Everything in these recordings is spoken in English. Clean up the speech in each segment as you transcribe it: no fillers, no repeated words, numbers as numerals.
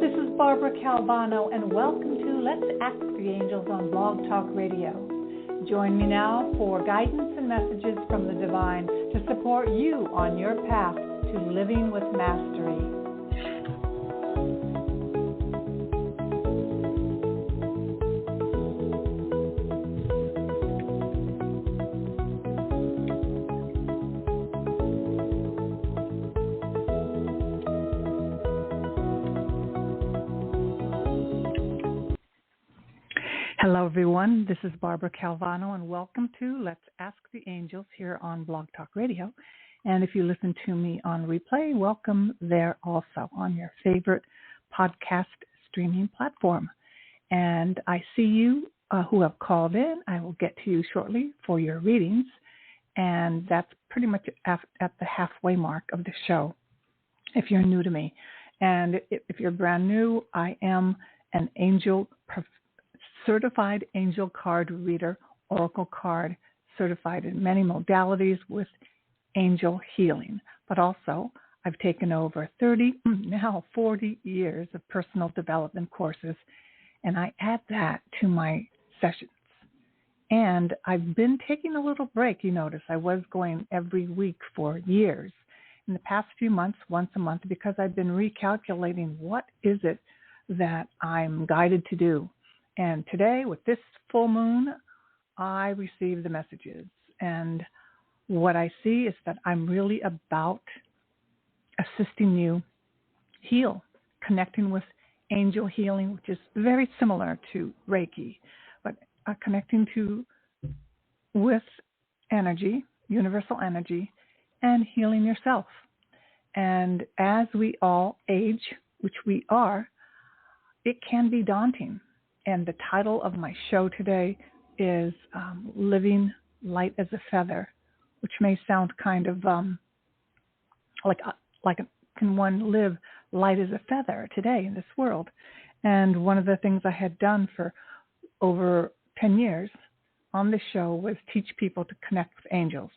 this is Barbara Calvano, and welcome to Let's Ask the Angels on Blog Talk Radio. Join me now for guidance and messages from the divine to support you on your path to living with mastery. Hello, everyone. This is Barbara Calvano, and welcome to Let's Ask the Angels here on Blog Talk Radio. And if you listen to me on replay, welcome there also on your favorite podcast streaming platform. And I see you who have called in. I will get to you shortly for your readings. And that's pretty much at the halfway mark of the show, if you're new to me. And if you're brand new, I am an certified angel card reader, oracle card, certified in many modalities with angel healing. But also, I've taken over 40 years of personal development courses, and I add that to my sessions. And I've been taking a little break. You notice I was going every week for years. In the past few months, once a month, because I've been recalculating what is it that I'm guided to do. And today, with this full moon, I receive the messages. And what I see is that I'm really about assisting you heal, connecting with angel healing, which is very similar to Reiki, but connecting with energy, universal energy, and healing yourself. And as we all age, which we are, it can be daunting. And the title of my show today is Living Light as a Feather, which may sound kind of like can one live light as a feather today in this world? And one of the things I had done for over 10 years on the show was teach people to connect with angels.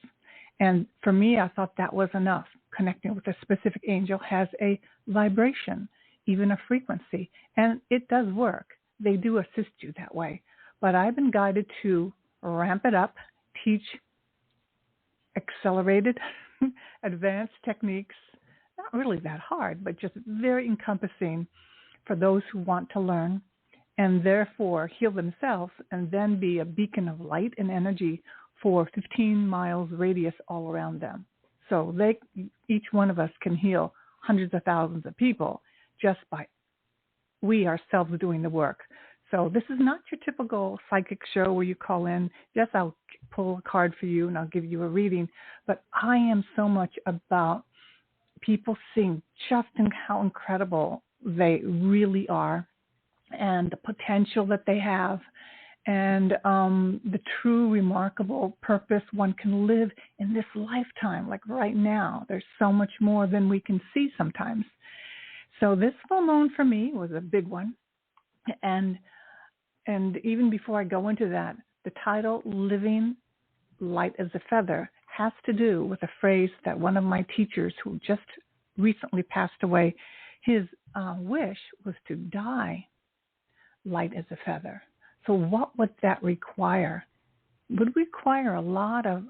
And for me, I thought that was enough. Connecting with a specific angel has a vibration, even a frequency, and it does work. They do assist you that way. But I've been guided to ramp it up, teach accelerated, advanced techniques, not really that hard, but just very encompassing for those who want to learn and therefore heal themselves and then be a beacon of light and energy for 15 miles radius all around them. So each one of us can heal hundreds of thousands of people just by we ourselves doing the work. So this is not your typical psychic show where you call in, yes, I'll pull a card for you and I'll give you a reading, but I am so much about people seeing just how incredible they really are and the potential that they have and the true remarkable purpose one can live in this lifetime. Like right now, there's so much more than we can see sometimes. So this full moon for me was a big one. And even before I go into that, the title, Living Light as a Feather, has to do with a phrase that one of my teachers who just recently passed away, his wish was to die light as a feather. So what would that require? It would require a lot of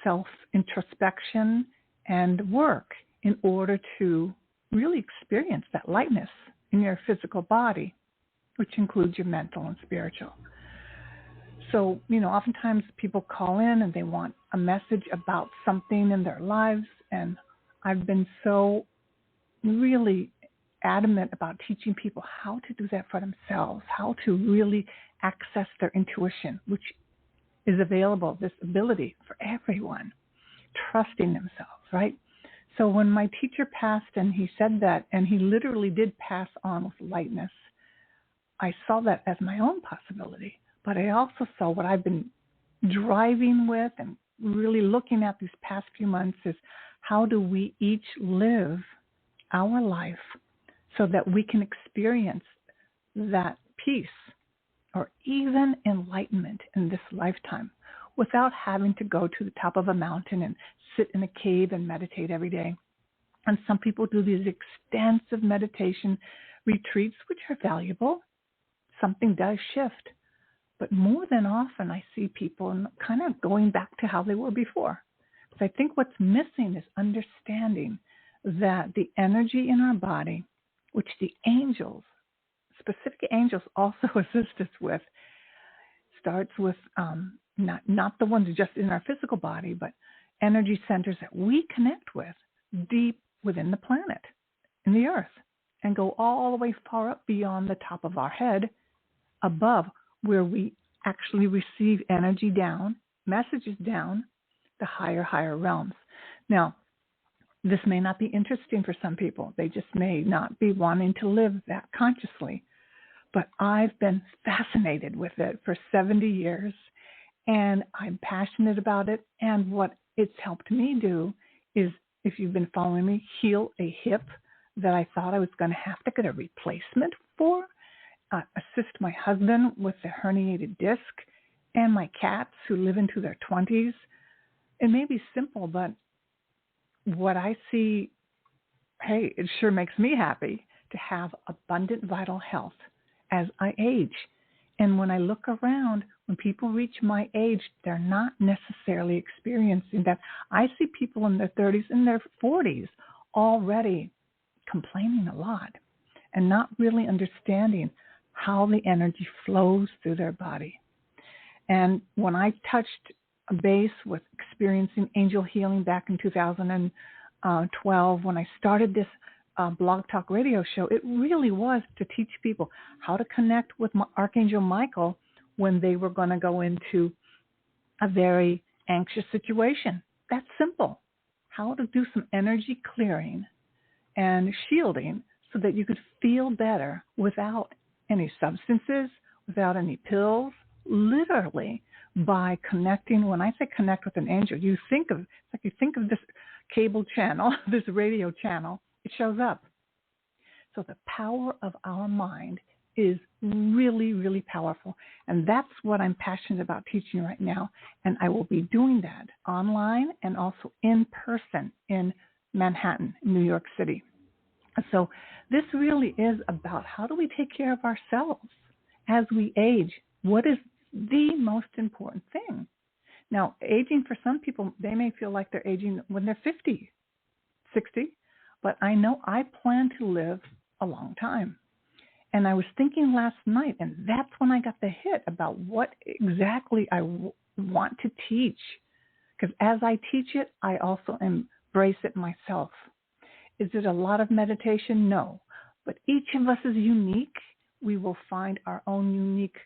self-introspection and work in order to really experience that lightness in your physical body, which includes your mental and spiritual. So, oftentimes people call in and they want a message about something in their lives, and I've been so really adamant about teaching people how to do that for themselves, how to really access their intuition, which is available, this ability for everyone, trusting themselves, right? So when my teacher passed and he said that, and he literally did pass on with lightness, I saw that as my own possibility. But I also saw what I've been driving with and really looking at these past few months is how do we each live our life so that we can experience that peace or even enlightenment in this lifetime without having to go to the top of a mountain and sit in a cave and meditate every day. And some people do these extensive meditation retreats, which are valuable. Something does shift. But more than often, I see people kind of going back to how they were before. Because I think what's missing is understanding that the energy in our body, which the angels, specific angels also assist us with, starts with not the ones just in our physical body, but energy centers that we connect with deep within the planet, in the earth, and go all the way far up beyond the top of our head, above where we actually receive energy down, messages down, the higher realms. Now, this may not be interesting for some people. They just may not be wanting to live that consciously. But I've been fascinated with it for 70 years, and I'm passionate about it. And what it's helped me do is, if you've been following me, heal a hip that I thought I was going to have to get a replacement for, assist my husband with the herniated disc, and my cats who live into their 20s. It may be simple, but what I see, hey, it sure makes me happy to have abundant vital health as I age. And when I look around, when people reach my age, they're not necessarily experiencing that. I see people in their 30s and their 40s already complaining a lot and not really understanding how the energy flows through their body. And when I touched a base with experiencing angel healing back in 2012, when I started this Blog Talk radio show, it really was to teach people how to connect with Archangel Michael when they were going to go into a very anxious situation. That's simple. How to do some energy clearing and shielding so that you could feel better without any substances, without any pills, literally by connecting. When I say connect with an angel, you think of this cable channel, this radio channel, it shows up. So the power of our mind is really, really powerful. And that's what I'm passionate about teaching right now. And I will be doing that online and also in person in Manhattan, New York City. So this really is about how do we take care of ourselves as we age? What is the most important thing? Now, aging for some people, they may feel like they're aging when they're 50, 60, but I know I plan to live a long time. And I was thinking last night, and that's when I got the hit about what exactly I want to teach. Because as I teach it, I also embrace it myself. Is it a lot of meditation? No. But each of us is unique. We will find our own unique,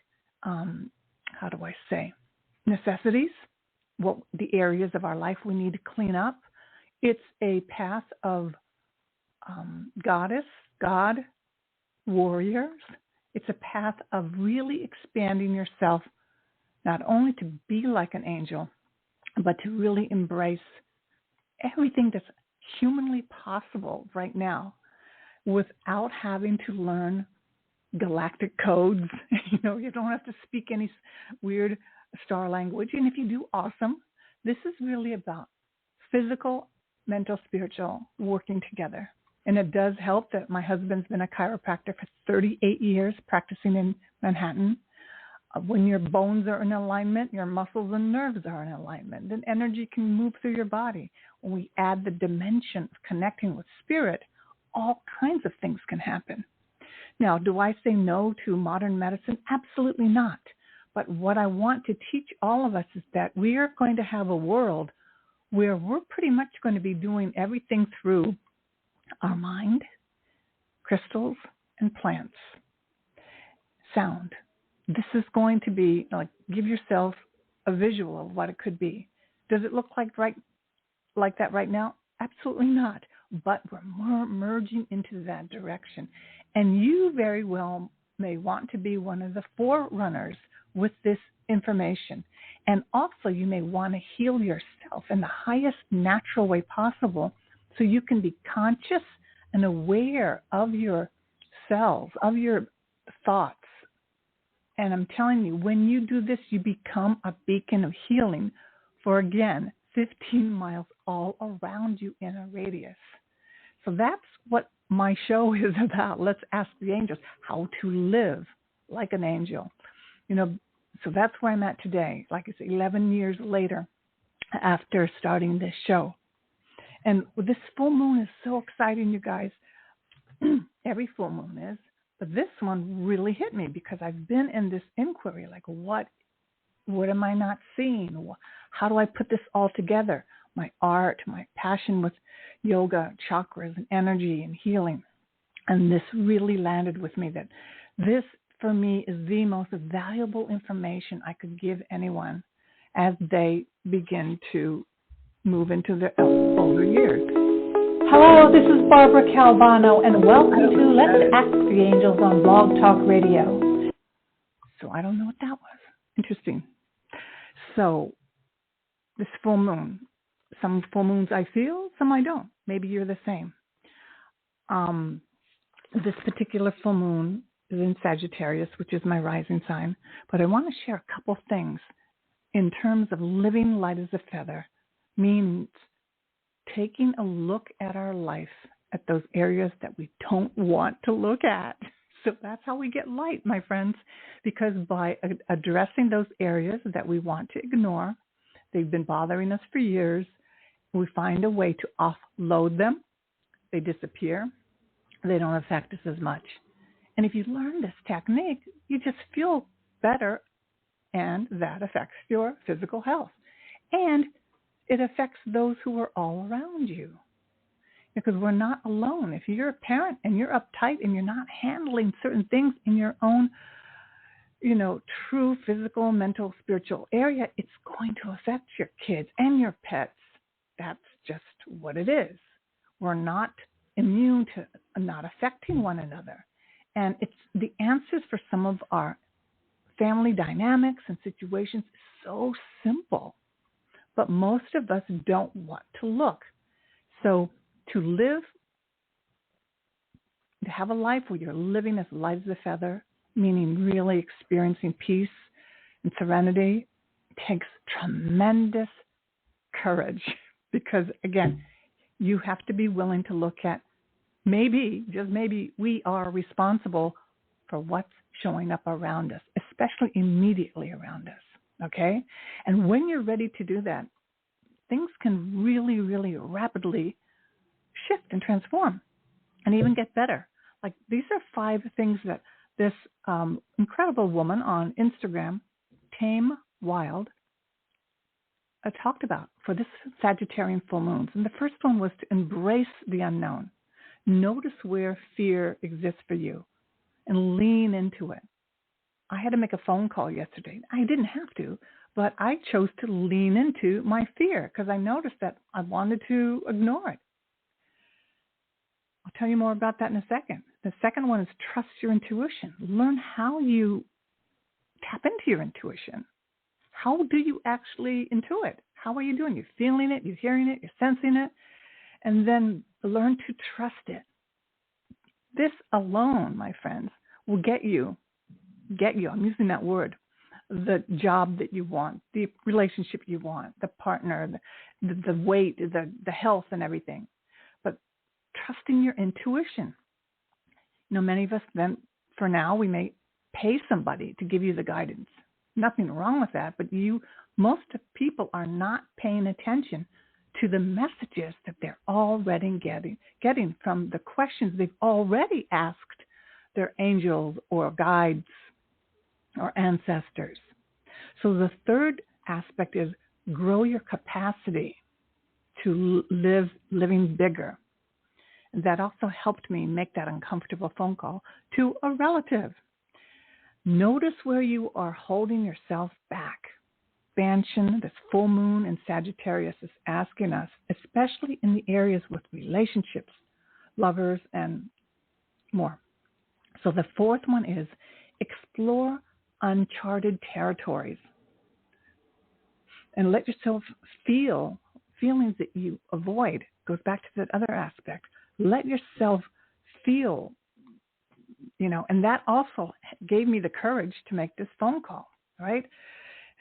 necessities, what the areas of our life we need to clean up. It's a path of God, warriors. It's a path of really expanding yourself, not only to be like an angel, but to really embrace everything that's humanly possible right now without having to learn galactic codes. You don't have to speak any weird star language. And if you do, awesome. This is really about physical, mental, spiritual working together. And it does help that my husband's been a chiropractor for 38 years practicing in Manhattan. When your bones are in alignment, your muscles and nerves are in alignment, then energy can move through your body. When we add the dimension of connecting with spirit, all kinds of things can happen. Now, do I say no to modern medicine? Absolutely not. But what I want to teach all of us is that we are going to have a world where we're pretty much going to be doing everything through our mind, crystals, and plants. Sound. This is going to be, give yourself a visual of what it could be. Does it look like that right now? Absolutely not. But we're merging into that direction. And you very well may want to be one of the forerunners with this information. And also you may want to heal yourself in the highest natural way possible so you can be conscious and aware of your cells, of your thoughts. And I'm telling you, when you do this, you become a beacon of healing for, again, 15 miles all around you in a radius. So that's what my show is about. Let's ask the angels how to live like an angel. So that's where I'm at today. Like I said, 11 years later after starting this show. And this full moon is so exciting, you guys. Every full moon is. But this one really hit me because I've been in this inquiry, like what am I not seeing? How do I put this all together? My art, my passion with yoga, chakras, and energy and healing. And this really landed with me that this, for me, is the most valuable information I could give anyone as they begin to move into their older years. Hello, this is Barbara Calvano, and welcome to Let's Ask the Angels on Blog Talk Radio. So I don't know what that was. Interesting. So this full moon, some full moons I feel, some I don't. Maybe you're the same. This particular full moon is in Sagittarius, which is my rising sign. But I want to share a couple things in terms of living light as a feather. Means taking a look at our life, at those areas that we don't want to look at. So that's how we get light, my friends, because by addressing those areas that we want to ignore, they've been bothering us for years, we find a way to offload them. They disappear. They don't affect us as much. And if you learn this technique, you just feel better, and that affects your physical health. And it affects those who are all around you, because we're not alone. If you're a parent and you're uptight and you're not handling certain things in your own, true physical, mental, spiritual area, it's going to affect your kids and your pets. That's just what it is. We're not immune to not affecting one another. And it's the answers for some of our family dynamics and situations is so simple. But most of us don't want to look. So to have a life where you're living as light as a feather, meaning really experiencing peace and serenity, takes tremendous courage. Because, again, you have to be willing to look at maybe, just maybe, we are responsible for what's showing up around us, especially immediately around us. Okay? And when you're ready to do that, things can really, really rapidly shift and transform and even get better. Like, these are 5 things that this incredible woman on Instagram, Tame Wild, talked about for this Sagittarian full moons. And the first one was to embrace the unknown. Notice where fear exists for you and lean into it. I had to make a phone call yesterday. I didn't have to, but I chose to lean into my fear because I noticed that I wanted to ignore it. I'll tell you more about that in a second. The second one is trust your intuition. Learn how you tap into your intuition. How do you actually intuit? How are you doing? You're feeling it, you're hearing it, you're sensing it, and then learn to trust it. This alone, my friends, will get you, I'm using that word, the job that you want, the relationship you want, the partner, the weight, the health and everything. But trusting your intuition. Many of us then, for now, we may pay somebody to give you the guidance. Nothing wrong with that, but most people are not paying attention to the messages that they're already getting from the questions they've already asked their angels or guides or ancestors. So the third aspect is grow your capacity to living bigger. That also helped me make that uncomfortable phone call to a relative. Notice where you are holding yourself back. Expansion, this full moon in Sagittarius is asking us, especially in the areas with relationships, lovers, and more. So the fourth one is explore uncharted territories and let yourself feel feelings that you avoid. Goes back to that other aspect. Let yourself feel, and that also gave me the courage to make this phone call, right?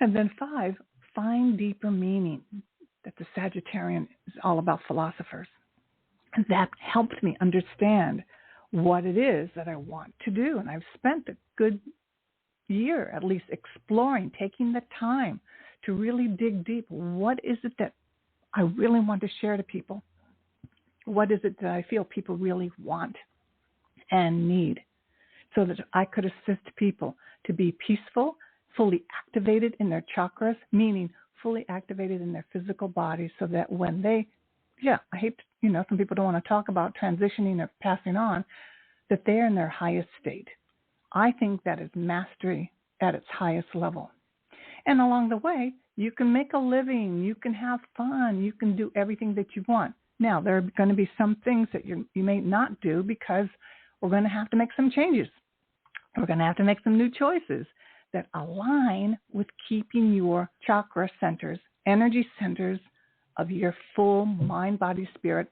And then 5, find deeper meaning. That the Sagittarian is all about philosophers. that helped me understand what it is that I want to do. And I've spent a good year at least exploring, taking the time to really dig deep. What is it that I really want to share to people? What is it that I feel people really want and need, so that I could assist people to be peaceful, fully activated in their chakras, meaning fully activated in their physical bodies, so that when they, I hate, some people don't want to talk about transitioning or passing on, that they're in their highest state. I think that is mastery at its highest level. And along the way, you can make a living, you can have fun, you can do everything that you want. Now, there are going to be some things that you may not do, because we're going to have to make some changes. We're going to have to make some new choices that align with keeping your chakra centers, energy centers of your full mind, body, spirit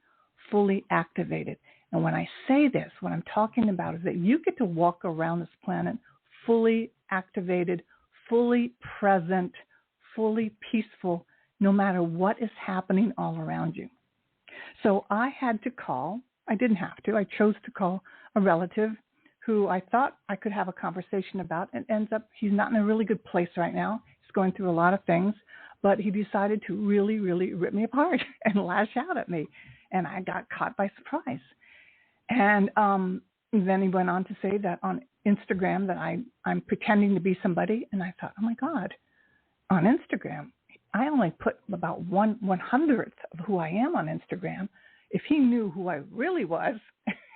fully activated. And when I say this, what I'm talking about is that you get to walk around this planet fully activated, fully present, fully peaceful, no matter what is happening all around you. So I had to call, I didn't have to, I chose to call a relative who I thought I could have a conversation about, and ends up, he's not in a really good place right now. He's going through a lot of things, but he decided to really, really rip me apart and lash out at me. And I got caught by surprise. And then he went on to say that on Instagram that I'm pretending to be somebody. And I thought, oh my God, on Instagram, I only put about 1/100th of who I am on Instagram. If he knew who I really was,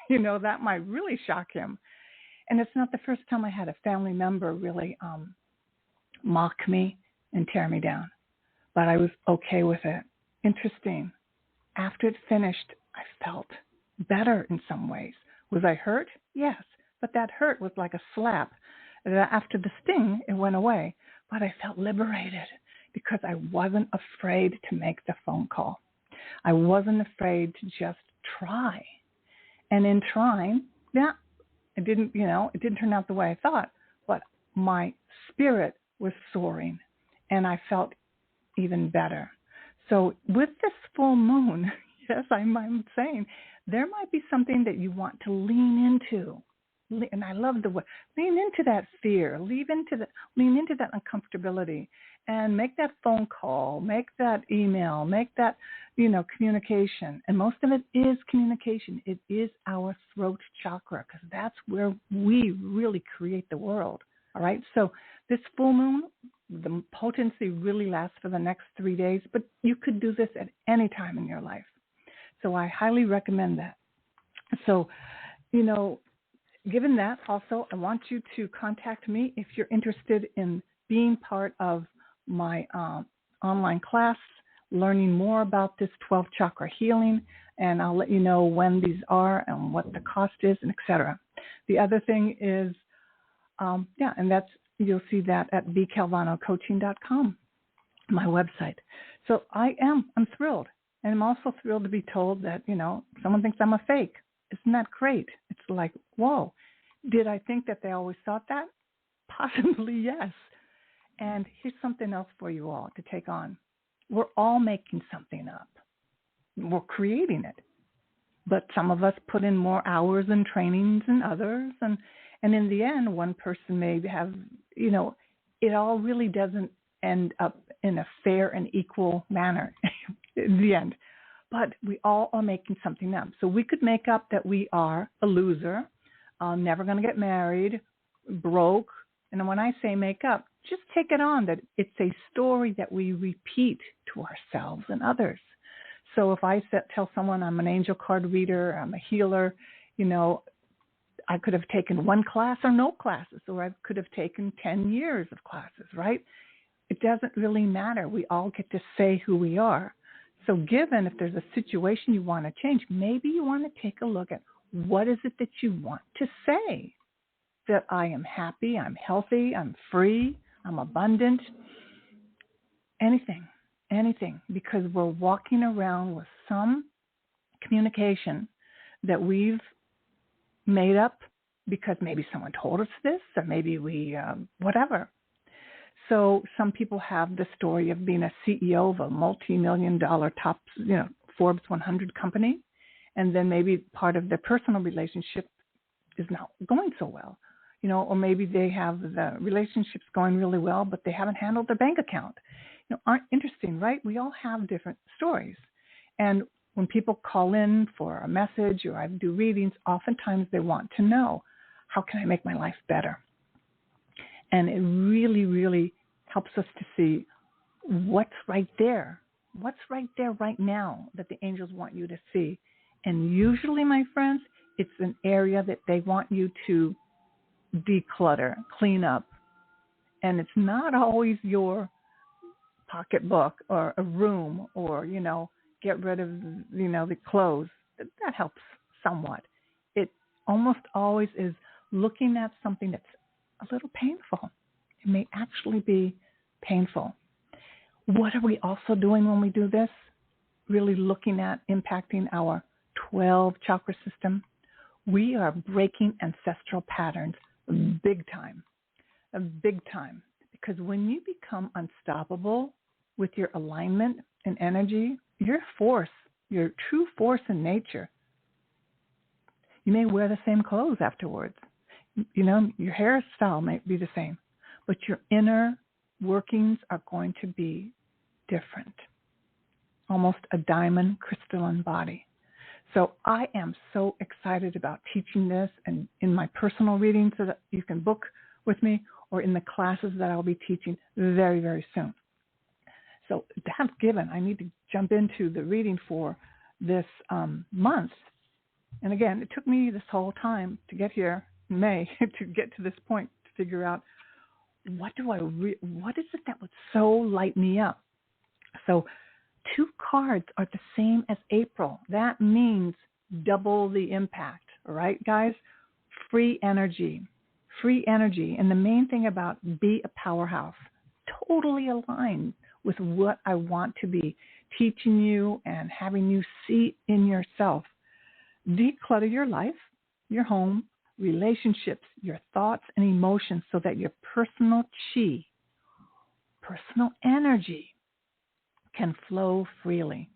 that might really shock him. And it's not the first time I had a family member really mock me and tear me down. But I was okay with it. Interesting. After it finished, I felt better in some ways. Was I hurt? Yes. But that hurt was like a slap. After the sting, it went away. But I felt liberated because I wasn't afraid to make the phone call. I wasn't afraid to just try. And in trying, it didn't turn out the way I thought, but my spirit was soaring and I felt even better. So with this full moon, yes, I'm saying there might be something that you want to lean into. And I love the way, lean into that fear, lean into that uncomfortability, and make that phone call, make that email, make that, communication. And most of it is communication. It is our throat chakra, because that's where we really create the world. All right. So this full moon, the potency really lasts for the next 3 days, but you could do this at any time in your life. So I highly recommend that. So, given that, also, I want you to contact me if you're interested in being part of my online class, learning more about this 12 chakra healing, and I'll let you know when these are and what the cost is, and etc. The other thing is, and that's, you'll see that at bcalvanocoaching.com, my website. So I'm thrilled, and I'm also thrilled to be told that, someone thinks I'm a fake. Isn't that great? It's like, whoa, did I think that they always thought that? Possibly, yes. And here's something else for you all to take on. We're all making something up. We're creating it. But some of us put in more hours and trainings than others. And in the end, one person may have, it all really doesn't end up in a fair and equal manner in the end. But we all are making something up. So we could make up that we are a loser, never going to get married, broke. And when I say make up, just take it on that it's a story that we repeat to ourselves and others. So if I tell someone I'm an angel card reader, I'm a healer, I could have taken one class or no classes, or I could have taken 10 years of classes, right? It doesn't really matter. We all get to say who we are. So given if there's a situation you want to change, maybe you want to take a look at what is it that you want to say. That I am happy, I'm healthy, I'm free, I'm abundant. Anything, because we're walking around with some communication that we've made up because maybe someone told us this, or maybe we, whatever. So some people have the story of being a CEO of a multi-million-dollar top, Forbes 100 company, And then maybe part of their personal relationship is not going so well, or maybe they have the relationships going really well, but they haven't handled their bank account. Aren't interesting, right? We all have different stories. And when people call in for a message or I do readings, oftentimes they want to know, how can I make my life better? And it really, really helps us to see what's right there. What's right there right now that the angels want you to see. And usually, my friends, it's an area that they want you to declutter, clean up. And it's not always your pocketbook or a room or, get rid of, the clothes. That helps somewhat. It almost always is looking at something that's a little painful. It may actually be painful. What are we also doing when we do this? Really looking at impacting our 12 chakra system. We are breaking ancestral patterns big time, because when you become unstoppable with your alignment and energy, your force, your true force in nature, you may wear the same clothes afterwards. Your hairstyle may be the same, but your inner workings are going to be different. Almost a diamond crystalline body. So I am so excited about teaching this, and in my personal readings that you can book with me, or in the classes that I'll be teaching very, very soon. So that's given. I need to jump into the reading for this month. And again, it took me this whole time to get here in May to get to this point to figure out what is it that would so light me up. So 2 cards are the same as April. That means double the impact. All right, guys? Free energy. And the main thing about be a powerhouse, totally aligned with what I want to be teaching you and having you see in yourself. Declutter your life, your home, relationships, your thoughts and emotions so that your personal chi, personal energy can flow freely.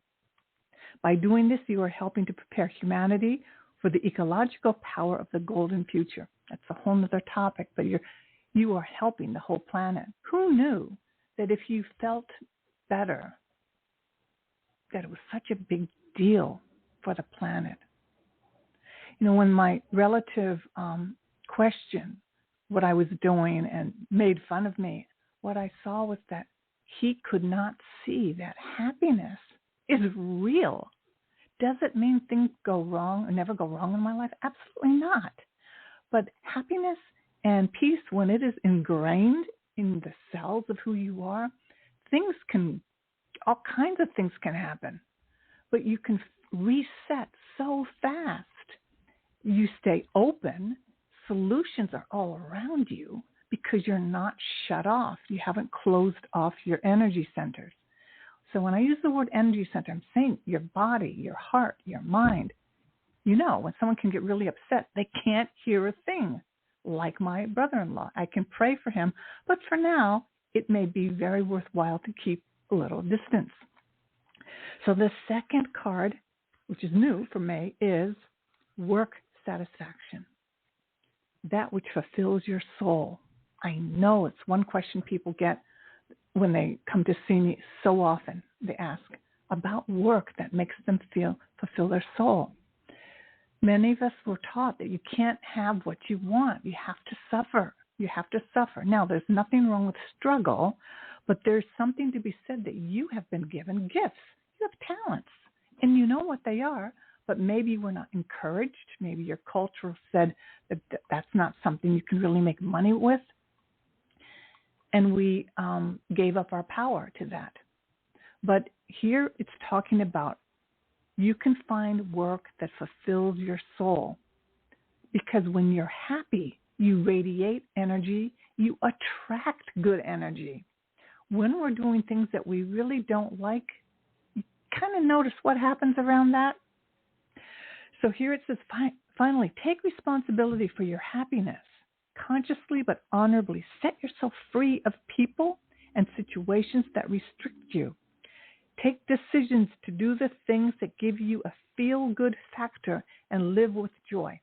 By doing this, you are helping to prepare humanity for the ecological power of the golden future. That's a whole other topic, but you are helping the whole planet. Who knew that if you felt better, that it was such a big deal for the planet? When my relative questioned what I was doing and made fun of me, what I saw was that he could not see that happiness is real. Does it mean things go wrong or never go wrong in my life? Absolutely not. But happiness and peace, when it is ingrained in the cells of who you are, all kinds of things can happen. But you can reset so fast. You stay open. Solutions are all around you because you're not shut off. You haven't closed off your energy centers. So when I use the word energy center, I'm saying your body, your heart, your mind. When someone can get really upset, they can't hear a thing. Like my brother-in-law. I can pray for him, but for now, it may be very worthwhile to keep a little distance. So the second card, which is new for May, is work satisfaction. That which fulfills your soul. I know it's one question people get when they come to see me so often. They ask about work that makes them fulfill their soul. Many of us were taught that you can't have what you want. You have to suffer. Now, there's nothing wrong with struggle, but there's something to be said that you have been given gifts. You have talents, and you know what they are, but maybe we're not encouraged. Maybe your culture said that that's not something you can really make money with, and we gave up our power to that. But here it's talking about you can find work that fulfills your soul, because when you're happy, you radiate energy, you attract good energy. When we're doing things that we really don't like, you kind of notice what happens around that. So here it says, finally, take responsibility for your happiness. Consciously but honorably set yourself free of people and situations that restrict you. Take decisions to do the things that give you a feel-good factor and live with joy.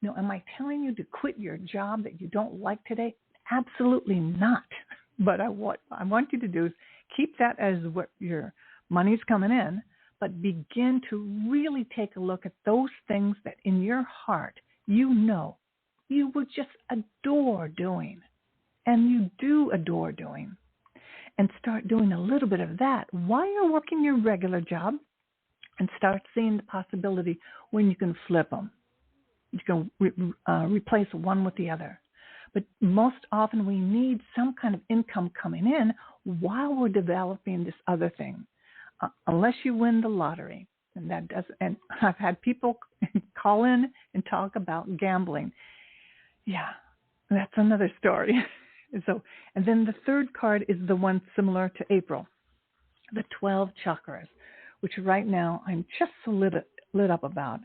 Now, am I telling you to quit your job that you don't like today? Absolutely not. But what I want you to do is keep that as what your money's coming in, but begin to really take a look at those things that in your heart you know you would just adore doing, and you do adore doing, and start doing a little bit of that while you're working your regular job, and start seeing the possibility when you can flip them. You can replace one with the other. But most often we need some kind of income coming in while we're developing this other thing, unless you win the lottery. And that does. And I've had people call in and talk about gambling. Yeah, that's another story. And then the third card is the one similar to April, the 12 chakras, which right now I'm just so lit up about.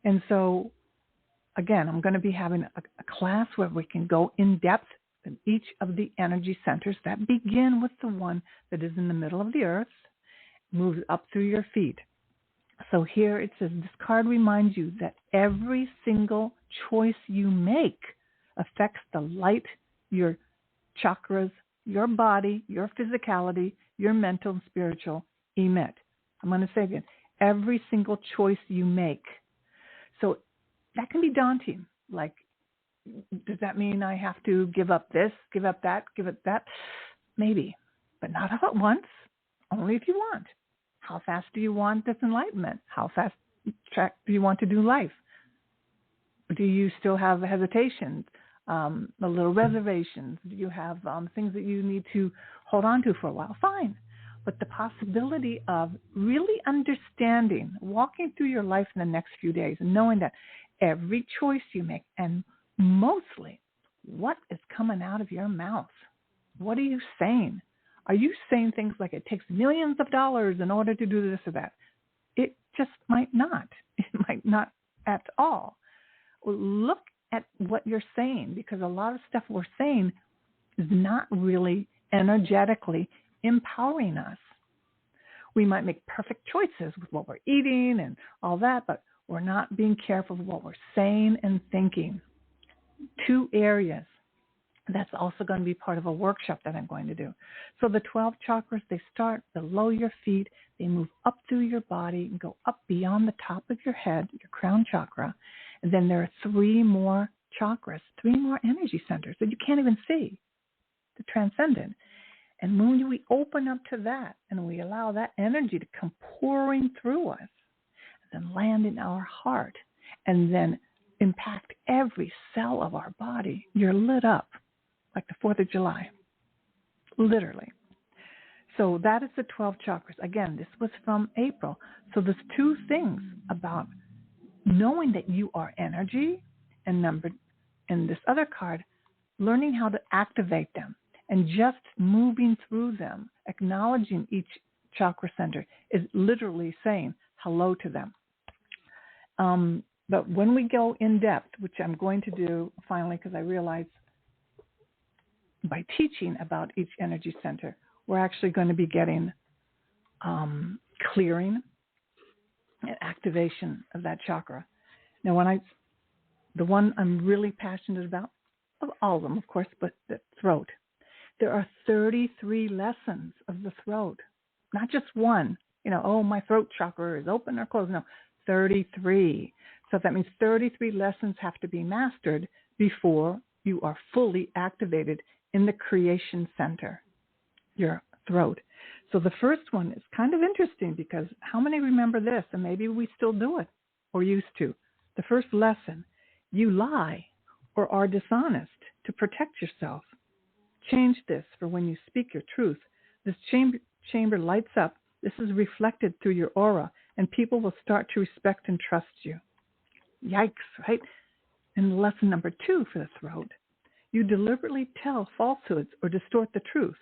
And so, again, I'm going to be having a class where we can go in depth in each of the energy centers that begin with the one that is in the middle of the earth, moves up through your feet. So here it says, this card reminds you that every single choice you make affects the light, your chakras, your body, your physicality, your mental and spiritual emit. I'm going to say again, every single choice you make. So that can be daunting. Like, does that mean I have to give up this, give up that, give up that? Maybe, but not all at once, only if you want. How fast do you want this enlightenment? How fast do you want to do life? Do you still have hesitations, a little reservations? Do you have things that you need to hold on to for a while? Fine. But the possibility of really understanding, walking through your life in the next few days and knowing that every choice you make, and mostly what is coming out of your mouth, what are you saying? Are you saying things like it takes millions of dollars in order to do this or that? It just might not. It might not at all. Look at what you're saying, because a lot of stuff we're saying is not really energetically empowering us. We might make perfect choices with what we're eating and all that, but we're not being careful of what we're saying and thinking. 2 areas. That's also going to be part of a workshop that I'm going to do. So the 12 chakras, they start below your feet, they move up through your body and go up beyond the top of your head, your crown chakra. And then there are 3 more chakras, 3 more energy centers that you can't even see, the transcendent. And when we open up to that and we allow that energy to come pouring through us, then land in our heart, and then impact every cell of our body, you're lit up like the 4th of July, literally. So that is the 12 chakras. Again, this was from April. So there's 2 things about knowing that you are energy, and in this other card, learning how to activate them and just moving through them, acknowledging each chakra center is literally saying hello to them. But when we go in depth, which I'm going to do finally, because I realize by teaching about each energy center, we're actually going to be getting clearing and activation of that chakra. Now, the one I'm really passionate about, of all of them, of course, but the throat. There are 33 lessons of the throat, not just one. My throat chakra is open or closed. No, 33. So that means 33 lessons have to be mastered before you are fully activated in the creation center, your throat. So the first one is kind of interesting, because how many remember this? And maybe we still do it or used to. The first lesson, you lie or are dishonest to protect yourself. Change this for when you speak your truth. This chamber lights up. This is reflected through your aura, and people will start to respect and trust you. Yikes, right? And lesson number 2 for the throat, you deliberately tell falsehoods or distort the truth.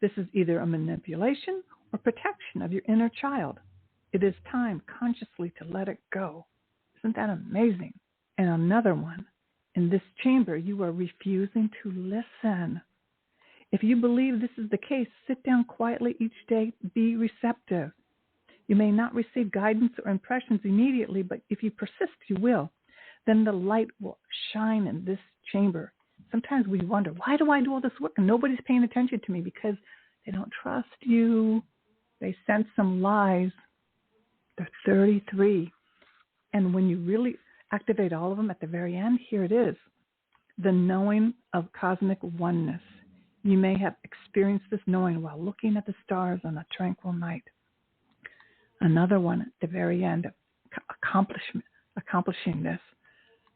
This is either a manipulation or protection of your inner child. It is time consciously to let it go. Isn't that amazing? And another one, in this chamber, you are refusing to listen. If you believe this is the case, sit down quietly each day. Be receptive. You may not receive guidance or impressions immediately, but if you persist, you will. Then the light will shine in this chamber. Sometimes we wonder, why do I do all this work and nobody's paying attention to me? Because they don't trust you. They sense some lies. They're 33. And when you really activate all of them at the very end, here it is. The knowing of cosmic oneness. You may have experienced this knowing while looking at the stars on a tranquil night. Another one at the very end, accomplishing this.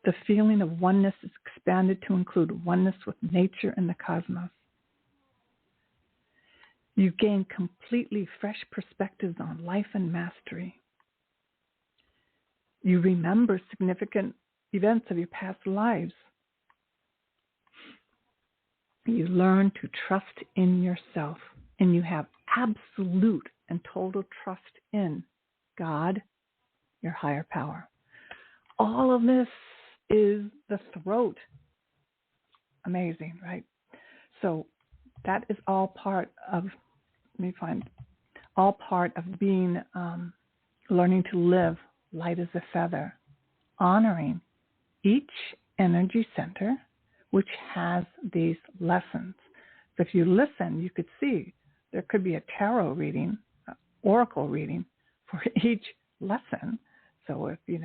The feeling of oneness is expanded to include oneness with nature and the cosmos. You gain completely fresh perspectives on life and mastery. You remember significant events of your past lives. You learn to trust in yourself, and you have absolute and total trust in God, your higher power. All of this is the throat. Amazing, right? So that is all part of, all part of being, learning to live light as a feather, honoring each energy center which has these lessons. So if you listen, you could see there could be a tarot reading, oracle reading for each lesson. So if, the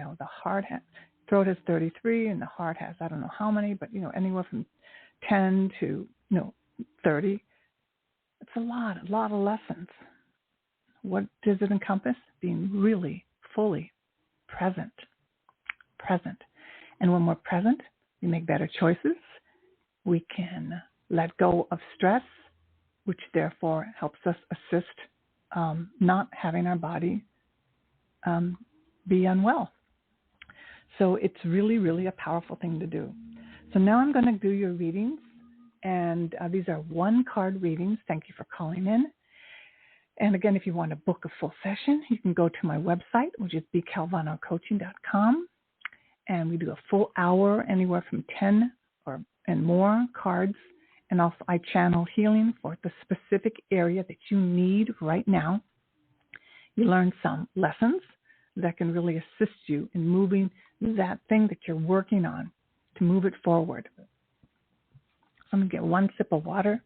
throat has 33 and the heart has, I don't know how many, but, anywhere from 10 to, 30. It's a lot of lessons. What does it encompass? Being really fully present. And when we're present, we make better choices. We can let go of stress, which therefore helps us assist not having our body be unwell. So it's really, really a powerful thing to do. So now I'm going to do your readings, and these are one-card readings. Thank you for calling in. And again, if you want to book a full session, you can go to my website, which is bcalvanocoaching.com, and we do a full hour, anywhere from 10 and more cards. And also I channel healing for the specific area that you need right now. You learn some lessons that can really assist you in moving that thing that you're working on to move it forward. So I'm going to get one sip of water.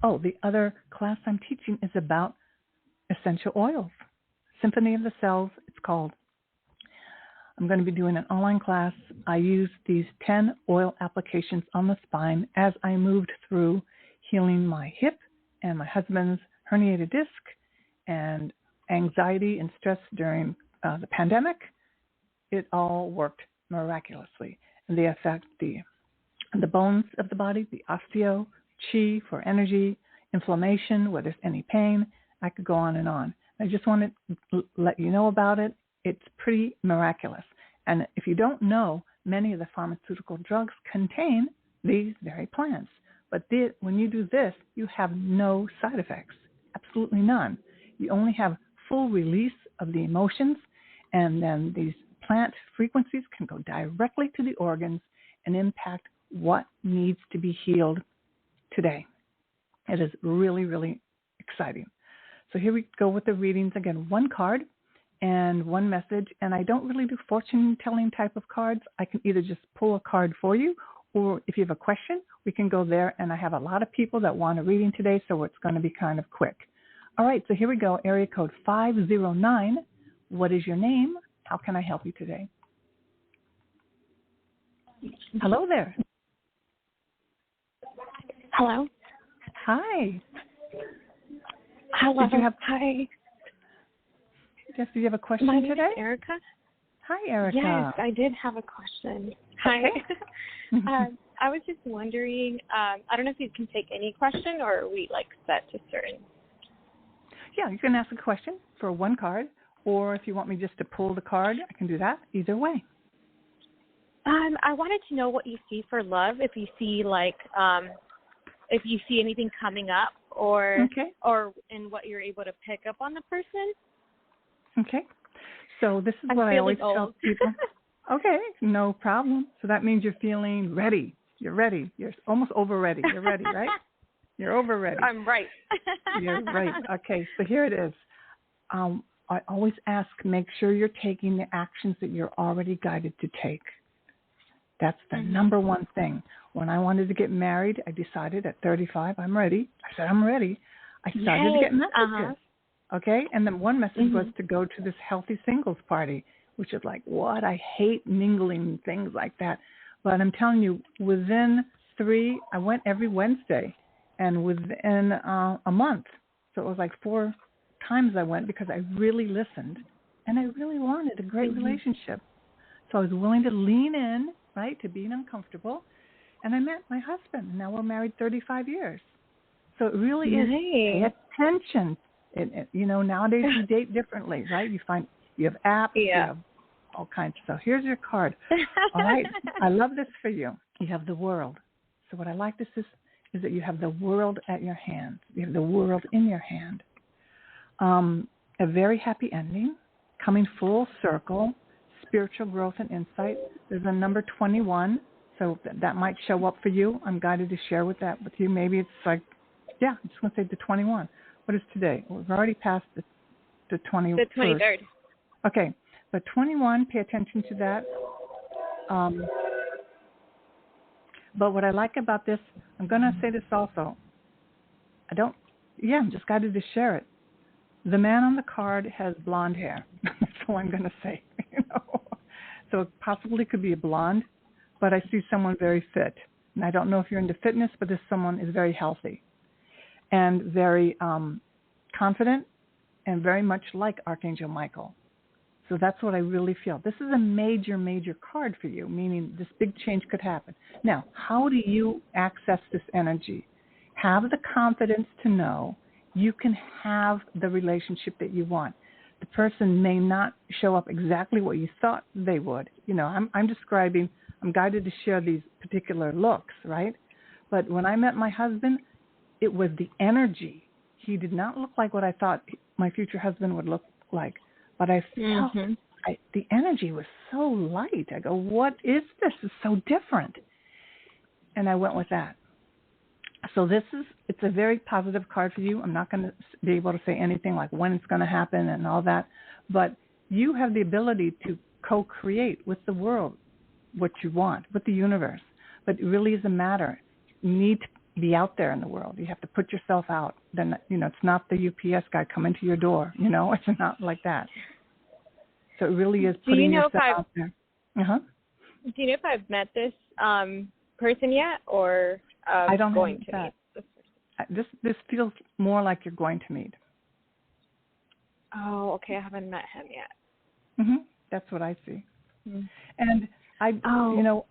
Oh, the other class I'm teaching is about essential oils. Symphony of the Cells, it's called. I'm going to be doing an online class. I used these 10 oil applications on the spine as I moved through healing my hip and my husband's herniated disc and anxiety and stress during the pandemic. It all worked miraculously. And they affect the bones of the body, the osteo, chi for energy, inflammation, where there's any pain. I could go on and on. I just wanted to let you know about it. It's pretty miraculous. And if you don't know, many of the pharmaceutical drugs contain these very plants. But when you do this, you have no side effects, absolutely none. You only have full release of the emotions, and then these plant frequencies can go directly to the organs and impact what needs to be healed today. It is really, really exciting. So here we go with the readings. Again, one card and one message. And I don't really do fortune-telling type of cards. I can either just pull a card for you, or if you have a question, we can go there. And I have a lot of people that want a reading today, so it's going to be kind of quick. All right, so here we go. Area code 509. What is your name? How can I help you today? Hello there. Hello. Hi. Hello. Hi. Yes, do you have a question My today? name is Erica. Hi, Erica. Yes, I did have a question. Hi. Okay. I was just wondering, I don't know if you can take any question, or are we set to certain? Yeah, you can ask a question for one card, or if you want me just to pull the card, I can do that. Either way. I wanted to know what you see for love, if you see if you see anything coming up, or in what you're able to pick up on the person. Okay. So this is what I always tell people. Okay, no problem. So that means you're feeling ready. You're ready. You're almost over ready. You're ready, right? You're over ready. I'm right. You're right. Okay, so here it is. I always ask, make sure you're taking the actions that you're already guided to take. That's the number one thing. When I wanted to get married, I decided at 35, I'm ready. I said, I'm ready. I started to get messages. Okay? And then one message was to go to this healthy singles party, which is like, what? I hate mingling, things like that. But I'm telling you, within 3, I went every Wednesday, and within a month, so it was like 4 times I went because I really listened, and I really wanted a great relationship. So I was willing to lean in, right, to being uncomfortable, and I met my husband. And now we're married 35 years. So it really is pay attention. Nowadays we date differently, right? You have apps, you have all kinds. So here's your card. All right, I love this for you. You have the world. So what I like this is that you have the world at your hands. You have the world in your hand. A very happy ending, coming full circle, spiritual growth and insight. There's a number 21, so that might show up for you. I'm guided to share that with you. Maybe it's like, I'm just going to say the 21. What is today? We've already passed the 21st. The 23rd. Okay, but 21, pay attention to that. But what I like about this, I'm going to say this also. I'm just guided to share it. The man on the card has blonde hair. That's all I'm going to say. So it possibly could be a blonde, but I see someone very fit. And I don't know if you're into fitness, but this someone is very healthy and very confident and very much like Archangel Michael. So that's what I really feel. This is a major, major card for you, meaning this big change could happen. Now, how do you access this energy? Have the confidence to know you can have the relationship that you want. The person may not show up exactly what you thought they would. I'm guided to share these particular looks, right? But when I met my husband, it was the energy. He did not look like what I thought my future husband would look like. But I felt the energy was so light. I go, what is this? It's so different. And I went with that. So it's a very positive card for you. I'm not going to be able to say anything like when it's going to happen and all that. But you have the ability to co-create with the world what you want, with the universe. But it really is a matter. You need to be out there in the world. You have to put yourself out. Then, it's not the UPS guy coming to your door. It's not like that. So it really is putting yourself out there. Do you know if I've met this person yet, or I don't going know to that. meet? This feels more like you're going to meet. Oh, okay. I haven't met him yet. That's what I see. And I don't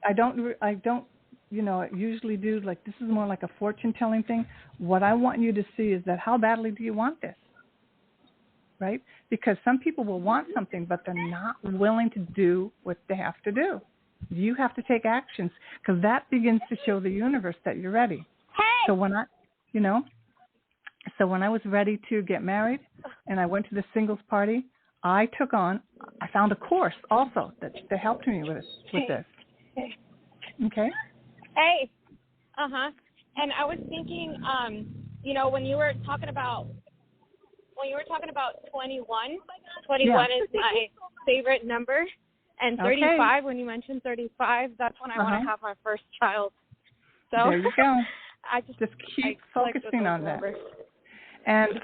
usually do, like, this is more like a fortune telling thing. What I want you to see is that how badly do you want this? Right? Because some people will want something, but they're not willing to do what they have to do. You have to take actions, because that begins to show the universe that you're ready. Hey! So when I was ready to get married and I went to the singles party, I found a course also that helped me with this. Okay? Hey. And I was thinking, when you were talking about 21 is my favorite number. And 35, when you mentioned 35, that's when I want to have my first child. So there you go. I just keep focusing on that. And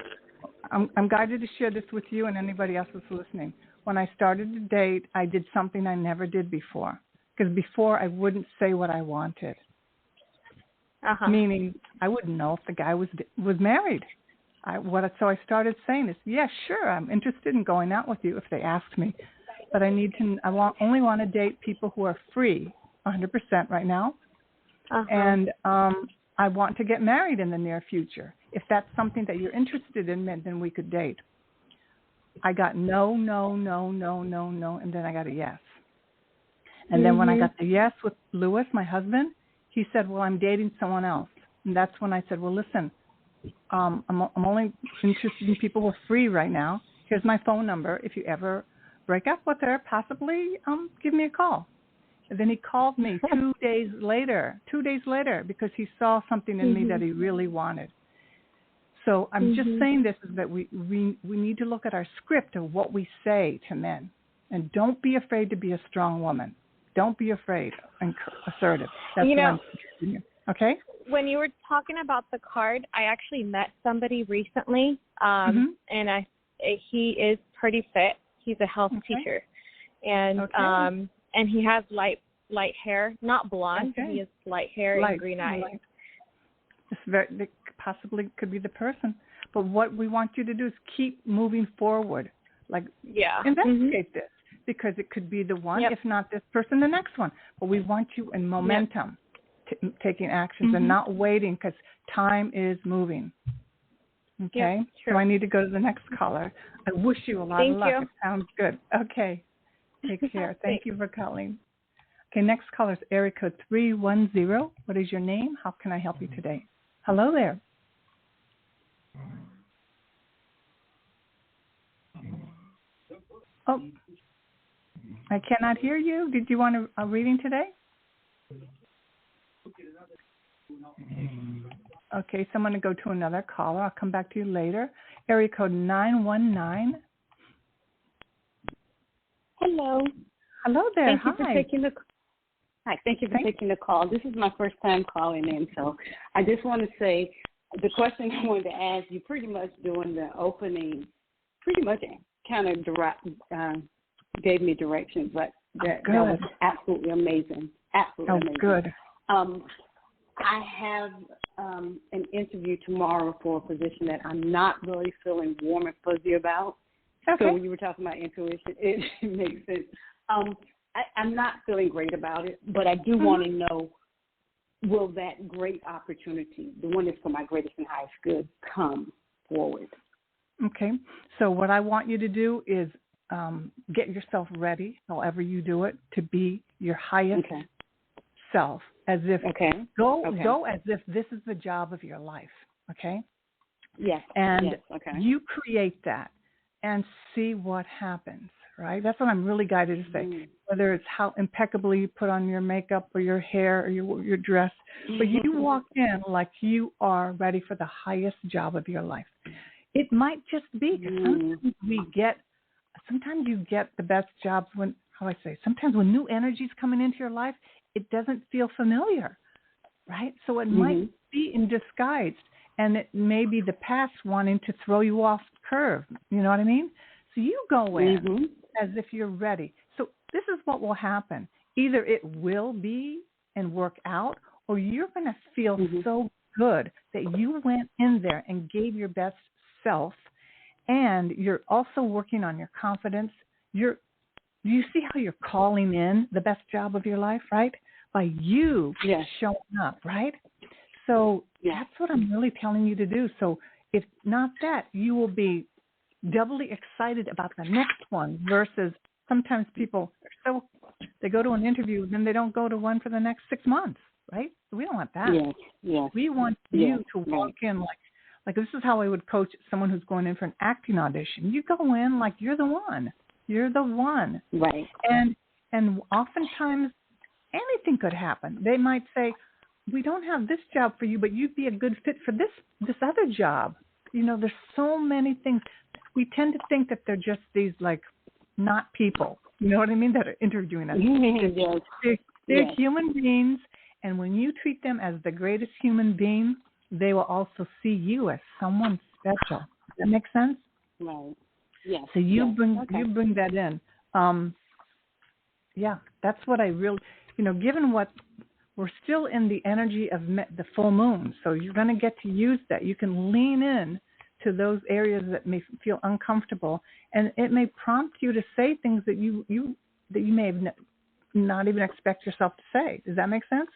I'm guided to share this with you and anybody else that's listening. When I started to date, I did something I never did before. Because before, I wouldn't say what I wanted. Meaning, I wouldn't know if the guy was married. So I started saying this. Yeah, sure, I'm interested in going out with you if they asked me. But I only want to date people who are free 100% right now. And I want to get married in the near future. If that's something that you're interested in, then we could date. I got no, and then I got a yes. And then when I got the yes with Louis, my husband, he said, well, I'm dating someone else. And that's when I said, well, listen, I'm only interested in people who are free right now. Here's my phone number. If you ever break up with her, possibly give me a call. And then he called me 2 days later, because he saw something in me that he really wanted. So I'm just saying this is that we need to look at our script of what we say to men. And don't be afraid to be a strong woman. Don't be afraid and assertive. That's what I'm teaching you. Okay? When you were talking about the card, I actually met somebody recently, and he is pretty fit. He's a health teacher. And he has light hair, not blonde. He has light hair and green eyes. It possibly could be the person. But what we want you to do is keep moving forward. Investigate this, because it could be the one, if not this person, the next one. But we want you in momentum, taking actions and not waiting, because time is moving. Okay? Yep, sure. So I need to go to the next caller. I wish you a lot of luck. It sounds good. Okay. Take care. Thank you for calling. Okay, next caller is area code 310. What is your name? How can I help you today? Hello there. Oh, I cannot hear you. Did you want a reading today? Okay, so I'm going to go to another caller. I'll come back to you later. Area code 919. Hello. Hello there. Thank you for taking the taking the call. This is my first time calling in, so I just want to say the question I wanted to ask you, pretty much during the opening, pretty much kind of gave me directions, but that was absolutely amazing. Absolutely amazing. Good. I have an interview tomorrow for a position that I'm not really feeling warm and fuzzy about. Okay. So when you were talking about intuition, it makes sense. I'm not feeling great about it, but I do want to know, will that great opportunity, the one that's for my greatest and highest good, come forward? Okay. So what I want you to do is get yourself ready, however you do it, to be your highest self, as if go as if this is the job of your life. Okay. Yes. And you create that and see what happens. Right? That's what I'm really guided to say. Whether it's how impeccably you put on your makeup or your hair or your dress, but you walk in like you are ready for the highest job of your life. It might just be because sometimes you get the best jobs when, sometimes when new energy is coming into your life, it doesn't feel familiar, right? So it might be in disguise, and it may be the past wanting to throw you off curve. You know what I mean? So you go in as if you're ready. So this is what will happen. Either it will be and work out, or you're going to feel so good that you went in there and gave your best self, and you're also working on your confidence. You see how you're calling in the best job of your life, right? By you showing up, right? So that's what I'm really telling you to do. So if not that, you will be doubly excited about the next one versus sometimes people they go to an interview and then they don't go to one for the next 6 months, right? So we don't want that. Yes. We want you to walk in like this is how I would coach someone who's going in for an acting audition. You go in like you're the one. You're the one. Right. And oftentimes anything could happen. They might say, we don't have this job for you, but you'd be a good fit for this other job. You know, there's so many things. We tend to think that they're just these, like, not people. You know what I mean? That are interviewing us. They're human beings, and when you treat them as the greatest human being, they will also see you as someone special. Does that make sense? Right. Yes. So you bring that in. That's what I really, given what we're still in the energy of the full moon, so you're going to get to use that. You can lean in to those areas that may feel uncomfortable, and it may prompt you to say things that you may have not even expect yourself to say. Does that make sense?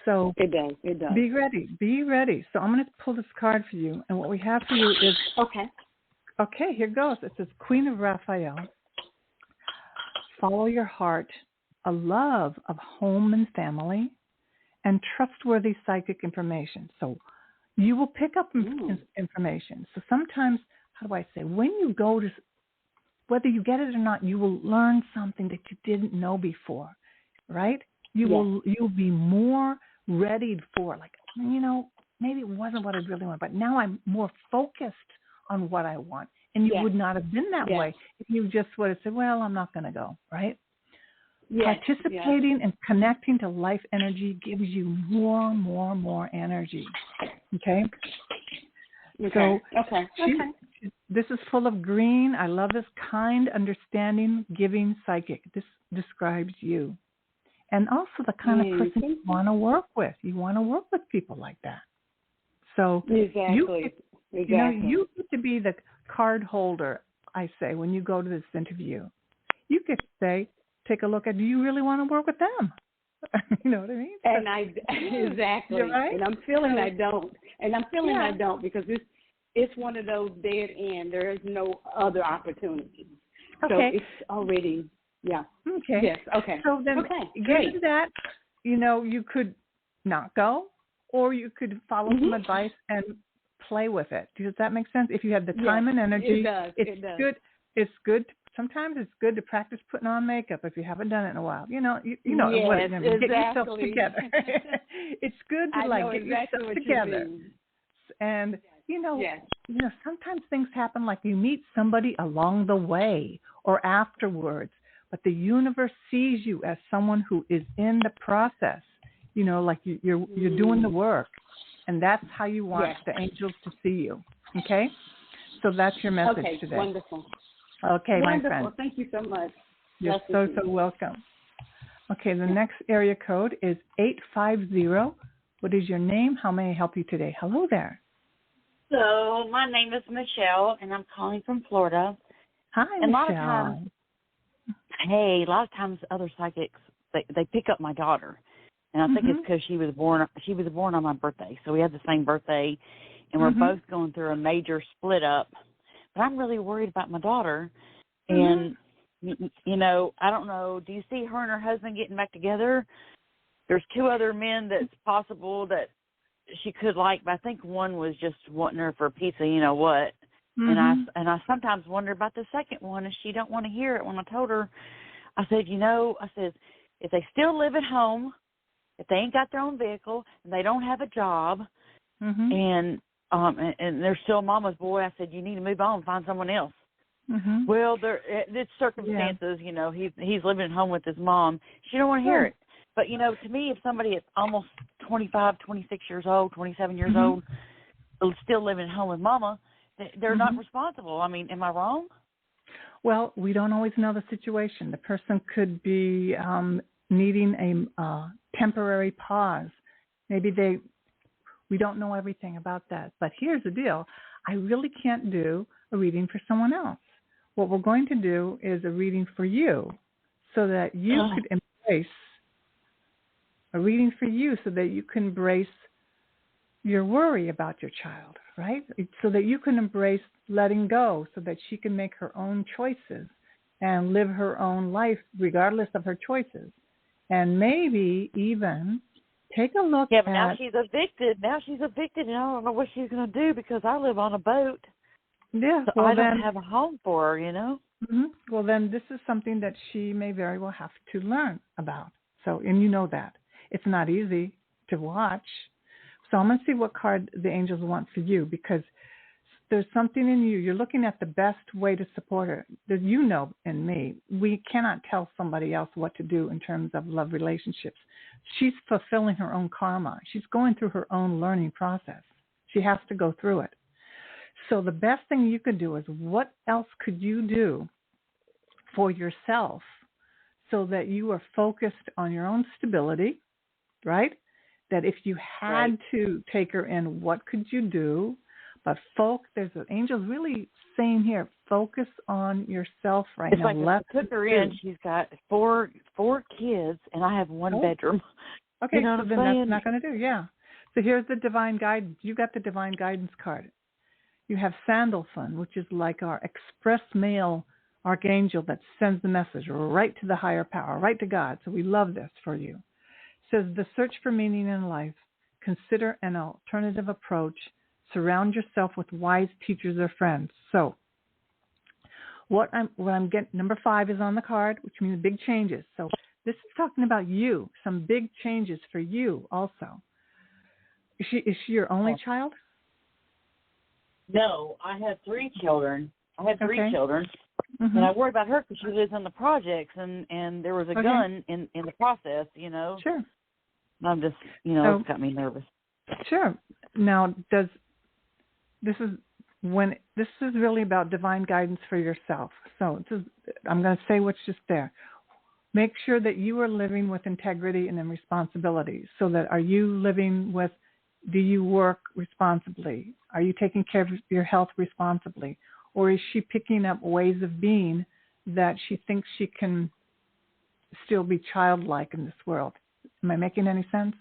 So it does. Be ready. So I'm going to pull this card for you, and what we have for you is okay. Here goes. It says Queen of Raphael. Follow your heart, a love of home and family, and trustworthy psychic information. So you will pick up information. So sometimes, when you go to whether you get it or not, you will learn something that you didn't know before, right? You'll be more ready for, like, maybe it wasn't what I really want, but now I'm more focused on what I want. And you would not have been that way if you just would have said, well, I'm not going to go, right? Participating and connecting to life energy gives you more energy. Okay? So this is full of green. I love this. Kind, understanding, giving, psychic. This describes you. And also the kind of person you want to work with. You want to work with people like that. So you get to be the card holder, I say, when you go to this interview. You get to say, take a look at, do you really want to work with them? You know what I mean? And exactly. Right? And I'm feeling I don't. And I'm feeling I don't, because it's one of those dead end. There is no other opportunity. So it's already, Okay. Yes, okay. So then, given that, you could not go, or you could follow some advice and play with it. Does that make sense? If you have the time and energy, it does. Good. It's good. Sometimes it's good to practice putting on makeup if you haven't done it in a while. You know get yourself together. It's good to get yourself together. And sometimes things happen, like you meet somebody along the way or afterwards, but the universe sees you as someone who is in the process. Like you're doing the work, and that's how you want the angels to see you. Okay, so that's your message today. Wonderful. Okay, wonderful. My friend. Thank you so much. You're so welcome. Okay, the next area code is 850. What is your name? How may I help you today? Hello there. So my name is Michelle, and I'm calling from Florida. Hi, and Michelle. A lot of times other psychics, they pick up my daughter. And I think it's because she was born on my birthday. So we had the same birthday, and we're both going through a major split up. But I'm really worried about my daughter. And, I don't know, do you see her and her husband getting back together? There's 2 other men that's possible that she could like, but I think one was just wanting her for a piece of what. And I sometimes wonder about the second one, and she don't want to hear it. When I told her, I said, if they still live at home, if they ain't got their own vehicle and they don't have a job, and they're still mama's boy, I said, you need to move on and find someone else. Well, it's circumstances, he's living at home with his mom. She don't want to hear it. But, to me, if somebody is almost 25, 26 years old, 27 years old, still living at home with mama, they're not responsible. I mean, am I wrong? Well, we don't always know the situation. The person could be needing a temporary pause. Maybe we don't know everything about that. But here's the deal. I really can't do a reading for someone else. What we're going to do is a reading for you, so that you could embrace a reading for you, so that you can embrace your worry about your child, right? So that you can embrace letting go, so that she can make her own choices and live her own life regardless of her choices. And maybe even take a look at... Yeah, but now she's evicted. And I don't know what she's going to do, because I live on a boat. Yeah, so I don't have a home for her, Well, then this is something that she may very well have to learn about. So, and you know that. It's not easy to watch. So I'm going to see what card the angels want for you, because there's something in you. You're looking at the best way to support her. In me, we cannot tell somebody else what to do in terms of love relationships. She's fulfilling her own karma. She's going through her own learning process. She has to go through it. So the best thing you could do is, what else could you do for yourself so that you are focused on your own stability, right? That if you had to take her in, what could you do? But there's an angel's really saying here, focus on yourself right now. It's like if I took her in, she's got four kids, and I have one bedroom. Okay, so then that's not going to do, So here's the divine guidance. You got the divine guidance card. You have Sandalphon, which is like our express mail archangel that sends the message right to the higher power, right to God. So we love this for you. It says, the search for meaning in life. Consider an alternative approach. Surround yourself with wise teachers or friends. So what I'm getting, number 5 is on the card, which means big changes. So this is talking about you, some big changes for you also. Is she your only child? No, I have 3 children. I have 3 children, Mm-hmm. and I worry about her because she lives in the projects, and there was a gun in the process, Sure. I'm just, it's got me nervous. Sure. Now, this is really about divine guidance for yourself. So I'm going to say what's just there. Make sure that you are living with integrity and in responsibility. So that are you living with, do you work responsibly? Are you taking care of your health responsibly? Or is she picking up ways of being that she thinks she can still be childlike in this world? Am I making any sense?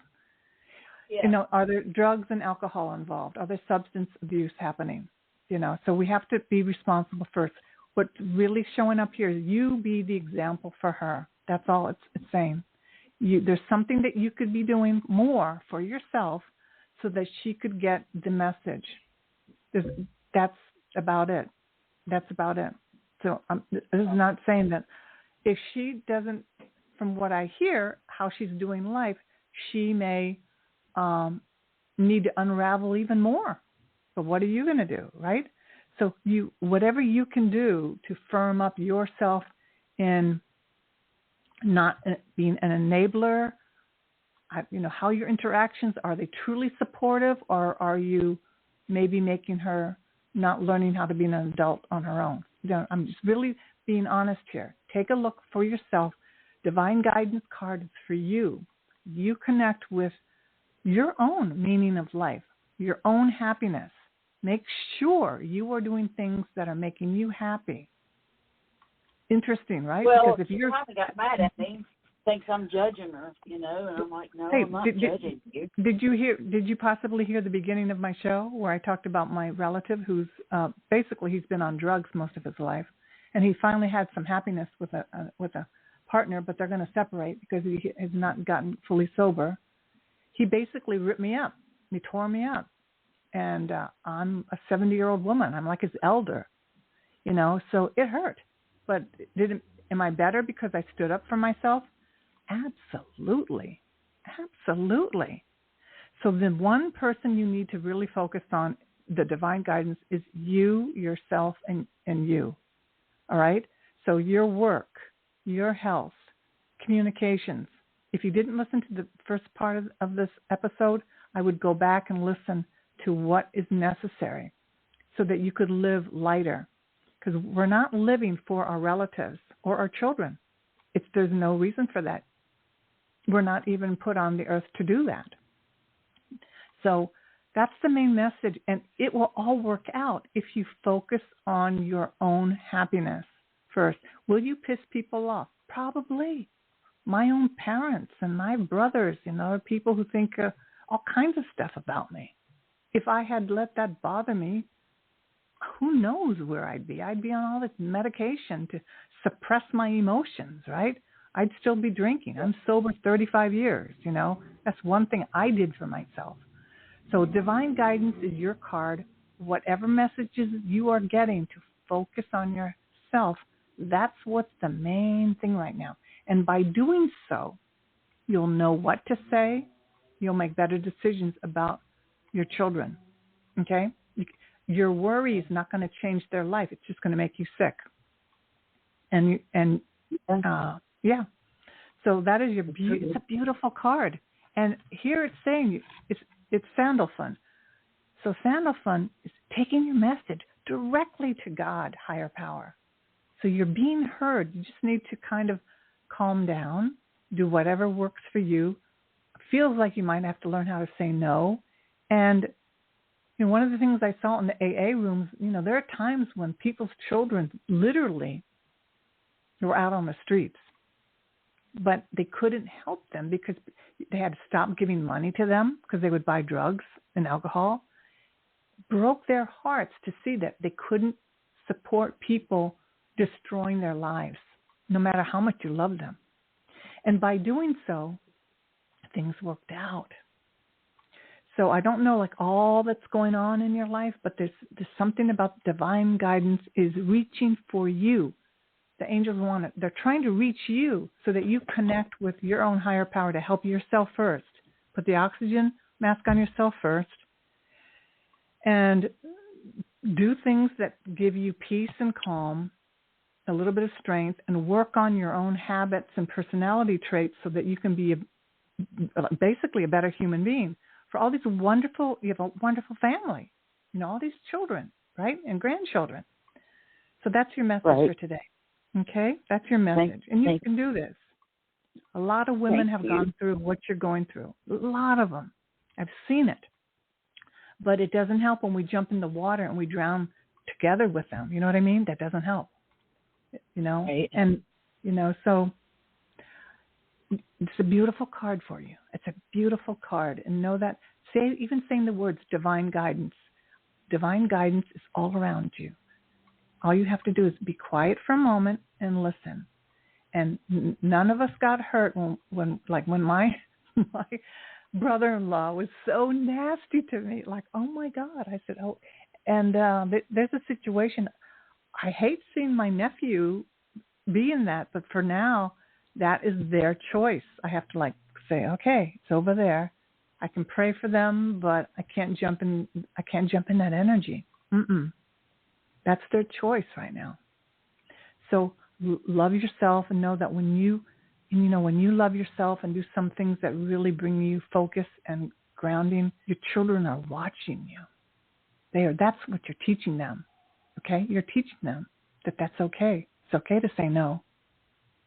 Yeah. Are there drugs and alcohol involved? Are there substance abuse happening? So we have to be responsible first. What's really showing up here is you be the example for her. That's all it's saying. There's something that you could be doing more for yourself so that she could get the message. That's about it. That's about it. So this is not saying that if she doesn't, from what I hear, how she's doing life, she may need to unravel even more. But what are you going to do, right? So whatever you can do to firm up yourself in not being an enabler, how your interactions, are they truly supportive, or are you maybe making her not learning how to be an adult on her own? I'm just really being honest here. Take a look for yourself. Divine Guidance card is for you. You connect with your own meaning of life, your own happiness. Make sure you are doing things that are making you happy. Interesting, right? Well, because if she kind of got mad at me, thinks I'm judging her, and I'm like, no, I'm not judging you. Did you possibly hear the beginning of my show where I talked about my relative who's basically he's been on drugs most of his life, and he finally had some happiness with a partner, but they're going to separate because he has not gotten fully sober. He basically ripped me up. He tore me up. And I'm a 70-year-old woman. I'm like his elder, so it hurt. But am I better because I stood up for myself? Absolutely. Absolutely. So the one person you need to really focus on, the divine guidance, is you, yourself, and you. All right? So your work, your health, communications. If you didn't listen to the first part of this episode, I would go back and listen to what is necessary so that you could live lighter. Because we're not living for our relatives or our children. There's no reason for that. We're not even put on the earth to do that. So that's the main message, and it will all work out if you focus on your own happiness first. Will you piss people off? Probably. My own parents and my brothers, people who think all kinds of stuff about me. If I had let that bother me, who knows where I'd be? I'd be on all this medication to suppress my emotions, right? I'd still be drinking. I'm sober 35 years, That's one thing I did for myself. So divine guidance is your card. Whatever messages you are getting to focus on yourself, that's what's the main thing right now. And by doing so, you'll know what to say. You'll make better decisions about your children, okay? Your worry is not going to change their life. It's just going to make you sick. Yeah. So that is it's a beautiful card. And here it's saying it's Sandalphon. So Sandalphon is taking your message directly to God, higher power. So you're being heard. You just need to kind of calm down, do whatever works for you. Feels like you might have to learn how to say no. And one of the things I saw in the AA rooms, there are times when people's children literally were out on the streets, but they couldn't help them because they had to stop giving money to them because they would buy drugs and alcohol. Broke their hearts to see that they couldn't support people destroying their lives, no matter how much you love them. And by doing so, things worked out. So I don't know like all that's going on in your life, but there's something about divine guidance is reaching for you. The angels want it. They're trying to reach you so that you connect with your own higher power to help yourself first. Put the oxygen mask on yourself first and do things that give you peace and calm, a little bit of strength, and work on your own habits and personality traits so that you can be basically a better human being. For all these you have a wonderful family, all these children, right? And grandchildren. So that's your message for today. Okay? That's your message. And you can do this. A lot of women have gone through what you're going through. A lot of them. I've seen it. But it doesn't help when we jump in the water and we drown together with them. You know what I mean? That doesn't help. Right. And, so it's a beautiful card for you. It's a beautiful card. And know that, even saying the words divine guidance. Divine guidance is all around you. All you have to do is be quiet for a moment and listen. And none of us got hurt when my brother-in-law was so nasty to me. Like, oh my God. I said, oh, and there's a situation. I hate seeing my nephew be in that, but for now, that is their choice. I have to say, okay, it's over there. I can pray for them, but I can't jump in. I can't jump in that energy. That's their choice right now. So love yourself and know that when you love yourself and do some things that really bring you focus and grounding, your children are watching you. That's what you're teaching them. Okay? You're teaching them that that's okay. It's okay to say no.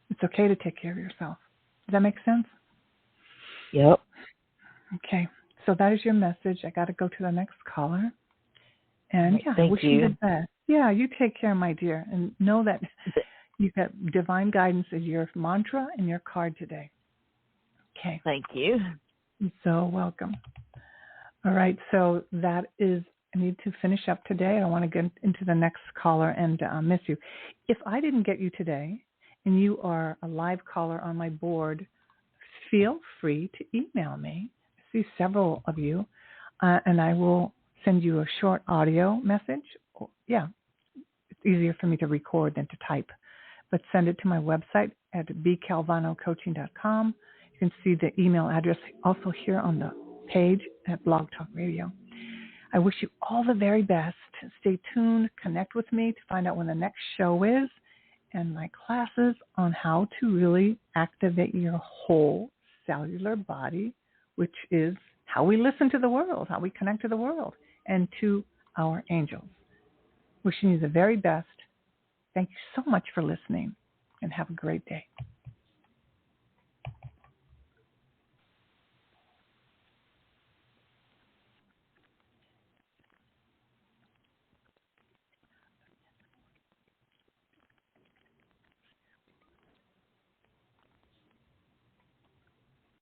It's okay to take care of yourself. Does that make sense? Yep. Okay. So that is your message. I got to go to the next caller. And I wish you the best. Yeah, you take care, my dear. And know that you got divine guidance as your mantra and your card today. Okay. Thank you. You're so welcome. All right. So that is, I need to finish up today. I don't want to get into the next caller and miss you. If I didn't get you today and you are a live caller on my board, feel free to email me. I see several of you, and I will send you a short audio message. It's easier for me to record than to type, but send it to my website at bcalvanocoaching.com. You can see the email address also here on the page at Blog Talk Radio. I wish you all the very best. Stay tuned. Connect with me to find out when the next show is and my classes on how to really activate your whole cellular body, which is how we listen to the world, how we connect to the world and to our angels. Wishing you the very best. Thank you so much for listening and have a great day.